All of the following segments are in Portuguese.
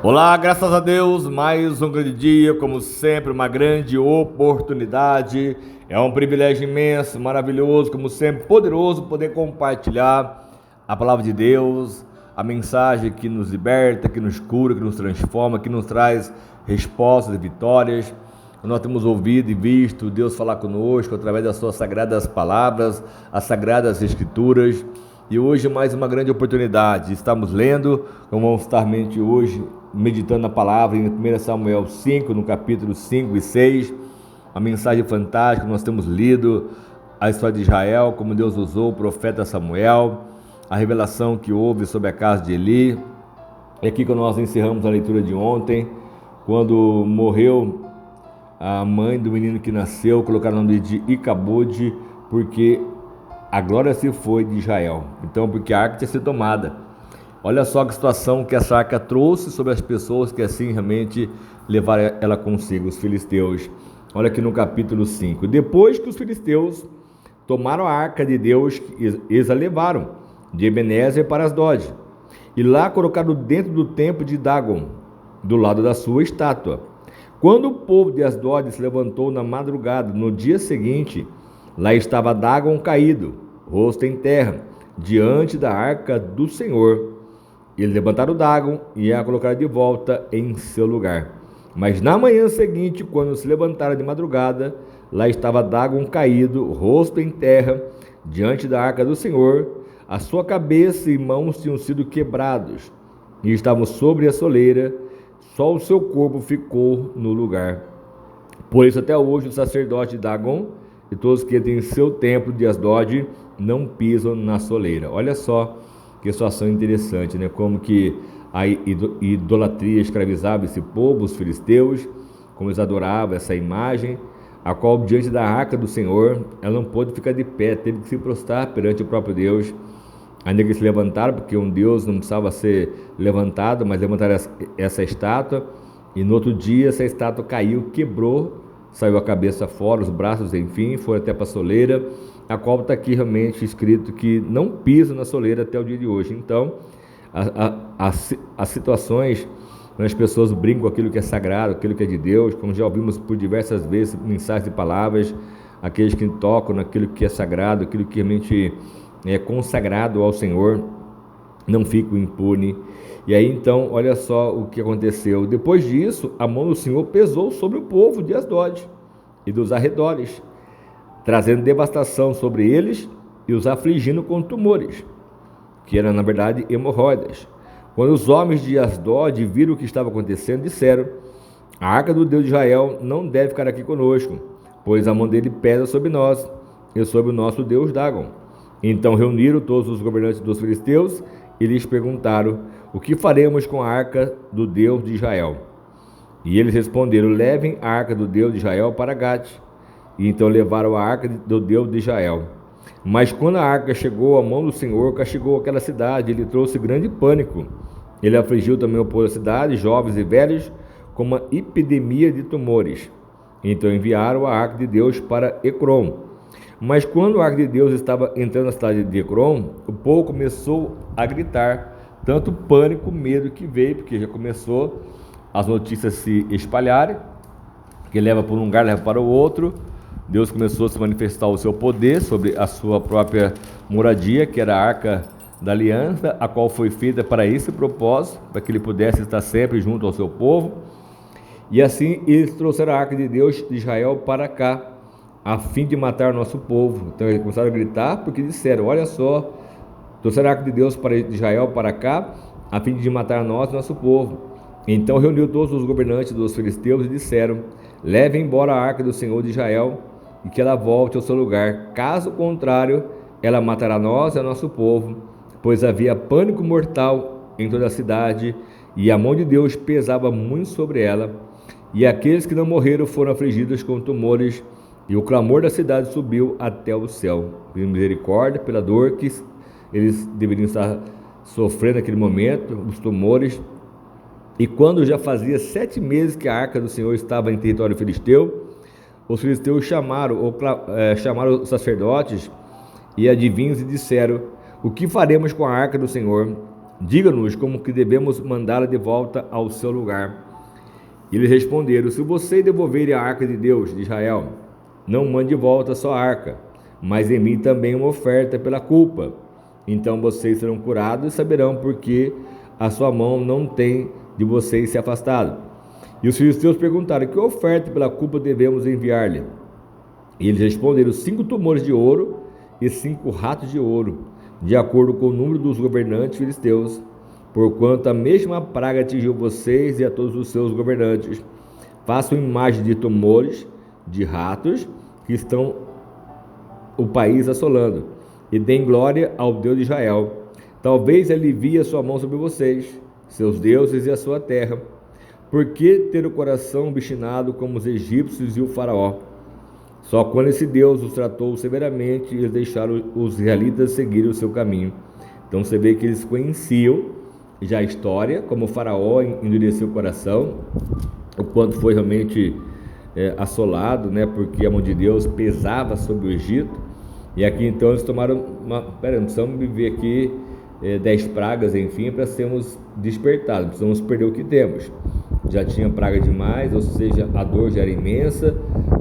Olá, graças a Deus, mais um grande dia, como sempre, uma grande oportunidade. É um privilégio imenso, maravilhoso, como sempre, poderoso poder compartilhar a palavra de Deus, a mensagem que nos liberta, que nos cura, que nos transforma, que nos traz respostas e vitórias. Nós temos ouvido e visto Deus falar conosco através das suas sagradas palavras, as sagradas escrituras. E hoje mais uma grande oportunidade. Estamos lendo, como vamos estar hoje meditando na palavra em 1 Samuel 5, no capítulo 5 e 6. A mensagem fantástica, nós temos lido a história de Israel, como Deus usou o profeta Samuel, a revelação que houve sobre a casa de Eli. É aqui que nós encerramos a leitura de ontem, quando morreu a mãe do menino que nasceu, colocaram o nome de Icabude, porque a glória se foi de Israel. Então, porque a arca tinha sido tomada. Olha só que situação que essa arca trouxe sobre as pessoas que assim realmente levaram ela consigo, os filisteus. Olha aqui no capítulo 5. Depois que os filisteus tomaram a arca de Deus, eles a levaram de Ebenezer para Asdod. E lá colocaram dentro do templo de Dagon, do lado da sua estátua. Quando o povo de Asdod se levantou na madrugada, no dia seguinte, lá estava Dagon caído, rosto em terra, diante da arca do Senhor. Eles levantaram Dagon e a colocaram de volta em seu lugar. Mas na manhã seguinte, quando se levantaram de madrugada, lá estava Dagon caído, rosto em terra, diante da arca do Senhor. A sua cabeça e mãos tinham sido quebrados e estavam sobre a soleira, só o seu corpo ficou no lugar. Por isso até hoje o sacerdote de Dagon e todos que entram em seu templo de Asdod não pisam na soleira. Olha só que situação interessante, né? Como que a idolatria escravizava esse povo, os filisteus, como eles adoravam essa imagem, a qual diante da arca do Senhor, ela não pôde ficar de pé, teve que se prostrar perante o próprio Deus. Ainda que se levantaram, porque um Deus não precisava ser levantado, mas levantaram essa estátua, e no outro dia essa estátua caiu, quebrou, saiu a cabeça fora, os braços, enfim, foi até para a soleira, a qual está aqui realmente escrito que não pisa na soleira até o dia de hoje. Então, as situações onde as pessoas brincam com aquilo que é sagrado, aquilo que é de Deus, como já ouvimos por diversas vezes, mensagens e palavras, aqueles que tocam naquilo que é sagrado, aquilo que realmente é consagrado ao Senhor, não ficam impune. E aí então, olha só o que aconteceu. Depois disso, a mão do Senhor pesou sobre o povo de Asdod e dos arredores, trazendo devastação sobre eles e os afligindo com tumores, que eram na verdade hemorroidas. Quando os homens de Asdod viram o que estava acontecendo, disseram: a arca do Deus de Israel não deve ficar aqui conosco, pois a mão dele pesa sobre nós e sobre o nosso Deus Dagon. Então reuniram todos os governantes dos filisteus e lhes perguntaram: o que faremos com a arca do Deus de Israel? E eles responderam: levem a arca do Deus de Israel para Gate. E então levaram a arca do Deus de Israel. Mas quando a arca chegou, a mão do Senhor castigou aquela cidade, ele trouxe grande pânico. Ele afligiu também o povo da cidade, jovens e velhos, com uma epidemia de tumores. Então enviaram a arca de Deus para Ecrom. Mas quando a arca de Deus estava entrando na cidade de Ecrom, o povo começou a gritar, tanto pânico, medo que veio, porque já começou as notícias se espalharem, que leva para um lugar, leva para o outro. Deus começou a se manifestar o seu poder sobre a sua própria moradia, que era a arca da aliança, a qual foi feita para esse propósito, para que ele pudesse estar sempre junto ao seu povo. E assim eles trouxeram a arca de Deus de Israel para cá, a fim de matar o nosso povo. Então eles começaram a gritar, porque disseram: olha só, trouxeram a arca de Deus de Israel para cá, a fim de matar nós, nosso povo. Então reuniu todos os governantes dos filisteus e disseram: levem embora a arca do Senhor de Israel, e que ela volte ao seu lugar. Caso contrário, ela matará nós e o nosso povo, pois havia pânico mortal em toda a cidade, e a mão de Deus pesava muito sobre ela. E aqueles que não morreram foram afligidos com tumores, e o clamor da cidade subiu até o céu. Pedindo misericórdia pela dor que eles deveriam estar sofrendo naquele momento, os tumores. E quando já fazia 7 meses que a arca do Senhor estava em território filisteu, os filisteus chamaram os sacerdotes e adivinhos e disseram: o que faremos com a arca do Senhor? Diga-nos como que devemos mandá-la de volta ao seu lugar. E eles responderam: se você devolver a arca de Deus de Israel, não mande de volta só a arca, mas envie também uma oferta pela culpa. Então vocês serão curados e saberão porque a sua mão não tem de vocês se afastado. E os filisteus perguntaram: que oferta pela culpa devemos enviar-lhe? E eles responderam: 5 tumores de ouro e 5 ratos de ouro, de acordo com o número dos governantes filisteus, porquanto a mesma praga atingiu vocês e a todos os seus governantes. Façam imagem de tumores, de ratos, que estão o país assolando, e deem glória ao Deus de Israel. Talvez alivie a sua mão sobre vocês, seus deuses e a sua terra. Por que ter o coração obstinado como os egípcios e o faraó? Só quando esse Deus os tratou severamente, eles deixaram os israelitas seguirem o seu caminho. Então você vê que eles conheciam já a história, como o faraó endureceu o coração, o quanto foi realmente assolado, né, porque a mão de Deus pesava sobre o Egito. E aqui então eles tomaram não precisamos viver aqui 10 pragas, enfim, para sermos despertados, precisamos perder o que temos. Já tinha praga demais, ou seja, a dor já era imensa,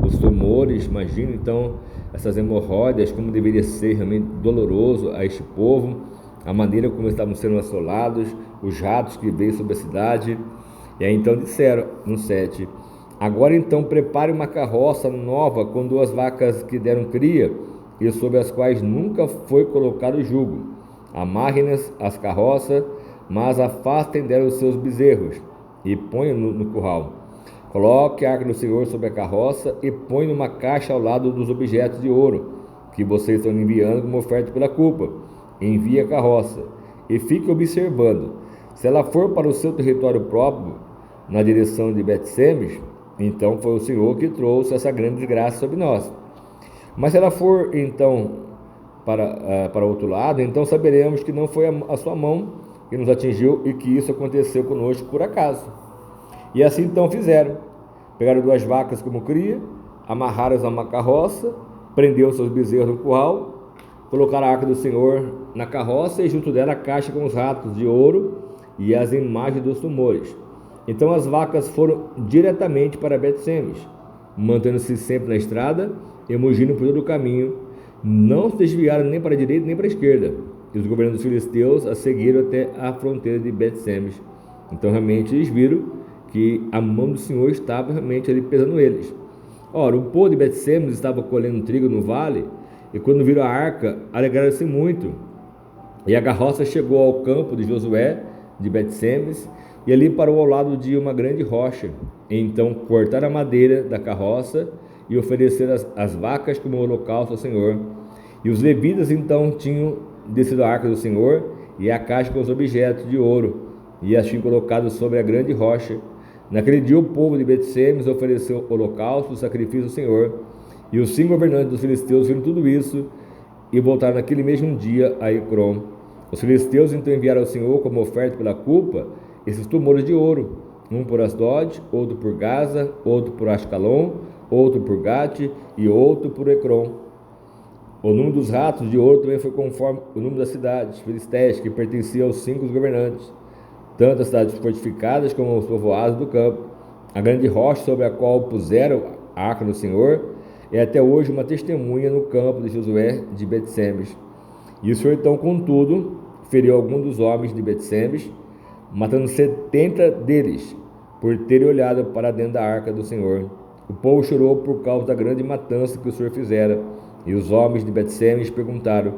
os tumores, imagina então essas hemorroidas, como deveria ser realmente doloroso a este povo, a maneira como estavam sendo assolados, os ratos que veio sobre a cidade. E aí então disseram no 7: agora então prepare uma carroça nova com 2 vacas que deram cria e sobre as quais nunca foi colocado jugo. Amarrem-nas as carroças, mas afastem dela os seus bezerros e ponham no curral. Coloque a arca do Senhor sobre a carroça e põe numa caixa ao lado dos objetos de ouro que vocês estão enviando como oferta pela culpa. Envie a carroça e fique observando. Se ela for para o seu território próprio, na direção de Bet-Semes, então foi o Senhor que trouxe essa grande desgraça sobre nós. Mas se ela for então para outro lado, então saberemos que não foi a sua mão que nos atingiu e que isso aconteceu conosco por acaso. E assim então fizeram. Pegaram 2 vacas como cria, amarraram-as a uma carroça, prendeu seus bezerros no curral, colocaram a arca do Senhor na carroça e junto dela a caixa com os ratos de ouro e as imagens dos tumores. Então as vacas foram diretamente para Bet-Semes, mantendo-se sempre na estrada e mugindo por todo o caminho. Não se desviaram nem para a direita nem para a esquerda. E os governantes filisteus a seguiram até a fronteira de Bet-Semes. Então realmente eles viram que a mão do Senhor estava realmente ali pesando eles. Ora, o povo de Bet-Semes estava colhendo trigo no vale, e quando viram a arca, alegraram-se muito. E a carroça chegou ao campo de Josué, de Bet-Semes, e ali parou ao lado de uma grande rocha. Então cortaram a madeira da carroça e ofereceram as vacas como holocausto ao Senhor. E os levitas então tinham descido a arca do Senhor e a caixa com os objetos de ouro, e as tinham colocado sobre a grande rocha. Naquele dia o povo de Bet-Semes ofereceu holocausto, sacrifício ao Senhor. E os 5 governantes dos filisteus viram tudo isso e voltaram naquele mesmo dia a Ecrom. Os filisteus então enviaram ao Senhor como oferta pela culpa esses tumores de ouro, um por Asdod, outro por Gaza, outro por Ascalon, outro por Gate e outro por Ecrom. O número dos ratos de ouro também foi conforme o número das cidades filisteias que pertenciam aos 5 governantes, tanto as cidades fortificadas como os povoados do campo. A grande rocha sobre a qual puseram a arca do Senhor é até hoje uma testemunha no campo de Josué de Bet-Semes. E o Senhor então, contudo, feriu alguns dos homens de Bet-Semes, matando 70 deles, por terem olhado para dentro da arca do Senhor. O povo chorou por causa da grande matança que o Senhor fizera, e os homens de Bet-Semes perguntaram: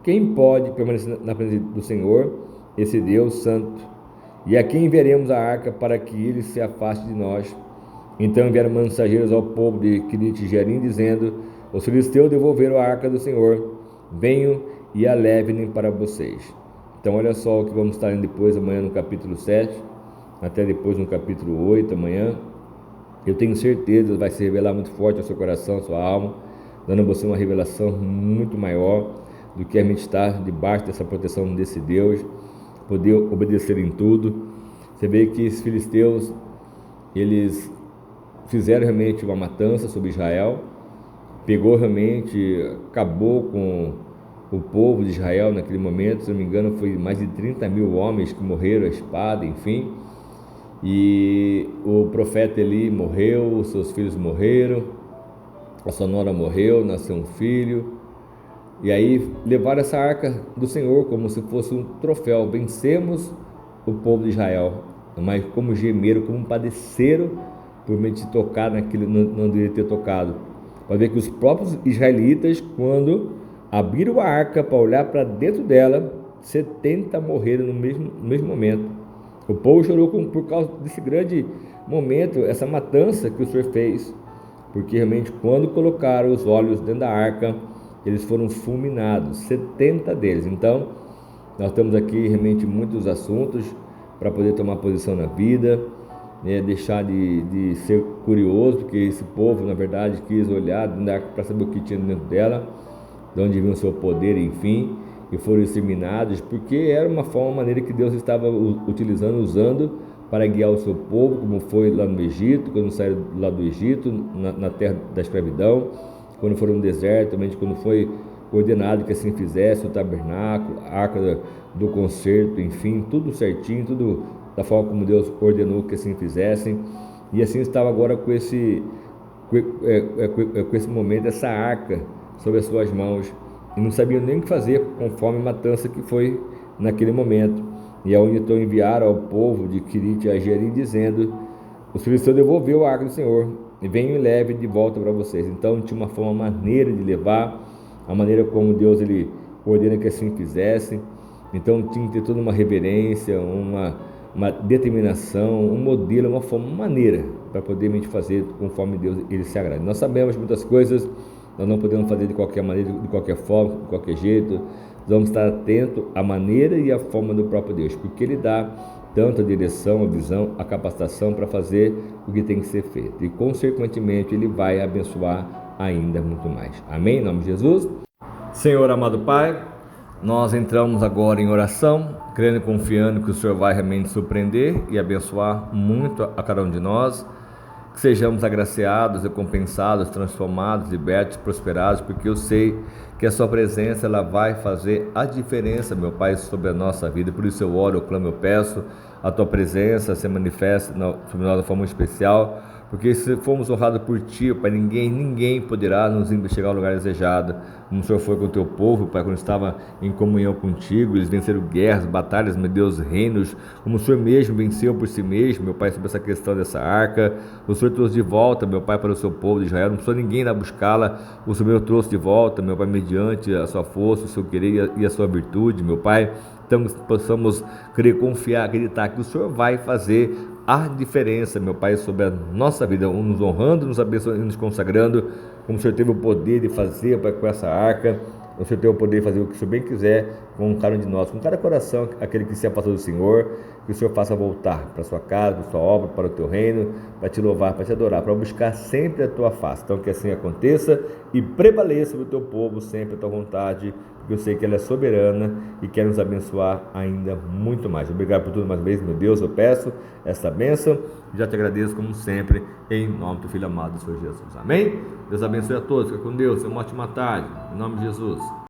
quem pode permanecer na presença do Senhor, esse Deus santo? E a quem enviaremos a arca para que ele se afaste de nós? Então enviaram mensageiros ao povo de Quirite-Jearim, dizendo: os filisteus devolveram a arca do Senhor, venham e a levem para vocês. Então olha só o que vamos estar lendo depois, amanhã no capítulo 7, até depois no capítulo 8, amanhã. Eu tenho certeza que vai se revelar muito forte ao seu coração, à sua alma, dando a você uma revelação muito maior do que a gente estar debaixo dessa proteção desse Deus, poder obedecer em tudo. Você vê que esses filisteus, eles fizeram realmente uma matança sobre Israel, pegou realmente, acabou com o povo de Israel naquele momento. Se não me engano, foi mais de 30 mil homens que morreram à espada, enfim. E o profeta Eli morreu, os seus filhos morreram, a sua nora morreu, nasceu um filho. E aí levaram essa arca do Senhor como se fosse um troféu. Vencemos o povo de Israel, mas como gemeram, como padeceram por medo de tocar naquilo não deveria ter tocado. Pode ver que os próprios israelitas, quando abriram a arca para olhar para dentro dela, 70 morreram no mesmo momento. O povo chorou por causa desse grande momento, essa matança que o Senhor fez, porque realmente quando colocaram os olhos dentro da arca, eles foram fulminados, 70 deles. Então, nós temos aqui realmente muitos assuntos para poder tomar posição na vida, né? Deixar de ser curioso, porque esse povo, na verdade, quis olhar dentro da arca para saber o que tinha dentro dela, de onde vinha o seu poder, enfim, e foram exterminados, porque era uma maneira que Deus estava usando para guiar o seu povo, como foi lá no Egito, quando saíram lá do Egito, na terra da escravidão, quando foram no deserto, também quando foi ordenado que assim fizesse, o tabernáculo, a arca do concerto, enfim, tudo certinho, tudo da forma como Deus ordenou que assim fizessem. E assim estava agora com esse momento, essa arca sobre as suas mãos, e não sabiam nem o que fazer conforme a matança que foi naquele momento. E é onde então enviaram ao povo de Quirite a Jearim, dizendo: os filisteus devolveu a arca do Senhor, e venham e leve de volta para vocês. Então tinha uma forma, maneira de levar, a maneira como Deus ele ordena que assim fizessem. Então tinha que ter toda uma reverência, uma determinação, um modelo, uma forma, uma maneira para poder fazer conforme Deus ele se agrada. Nós sabemos muitas coisas, nós não podemos fazer de qualquer maneira, de qualquer forma, de qualquer jeito. Nós vamos estar atentos à maneira e à forma do próprio Deus, porque Ele dá tanto a direção, a visão, a capacitação para fazer o que tem que ser feito. E, consequentemente, Ele vai abençoar ainda muito mais. Amém? Em nome de Jesus. Senhor amado Pai, nós entramos agora em oração, crendo e confiando que o Senhor vai realmente surpreender e abençoar muito a cada um de nós. Que sejamos agraciados, recompensados, transformados, libertos, prosperados, porque eu sei que a sua presença ela vai fazer a diferença, meu Pai, sobre a nossa vida. Por isso eu oro, eu clamo, eu peço a tua presença se manifesta sobre nós de forma especial, porque se formos honrados por ti, Pai, ninguém poderá nos chegar ao lugar desejado, como o Senhor foi com o teu povo, Pai, quando estava em comunhão contigo. Eles venceram guerras, batalhas, meu Deus, reinos, como o Senhor mesmo venceu por si mesmo, meu Pai, sobre essa questão dessa arca. O Senhor trouxe de volta, meu Pai, para o seu povo de Israel, não precisou ninguém ir buscá-la, o Senhor trouxe de volta, meu Pai, mediante a sua força, o seu querer e a sua virtude, meu Pai. Então possamos crer, confiar, acreditar que o Senhor vai fazer a diferença, meu Pai, sobre a nossa vida, nos honrando, nos abençoando e nos consagrando, como o Senhor teve o poder de fazer, Pai, com essa arca. O Senhor tem o poder de fazer o que o Senhor bem quiser com cada um de nós, com cada coração, aquele que se afastou do Senhor, que o Senhor faça voltar para a sua casa, para a sua obra, para o teu reino, para te louvar, para te adorar, para buscar sempre a tua face. Então que assim aconteça e prevaleça sobre o teu povo sempre a tua vontade, porque eu sei que ela é soberana e quer nos abençoar ainda muito mais. Obrigado por tudo mais uma vez, meu Deus, eu peço essa bênção e já te agradeço como sempre, em nome do Filho amado, do Senhor Jesus. Amém? Deus abençoe a todos, fica com Deus, tenha uma ótima tarde, em nome de Jesus.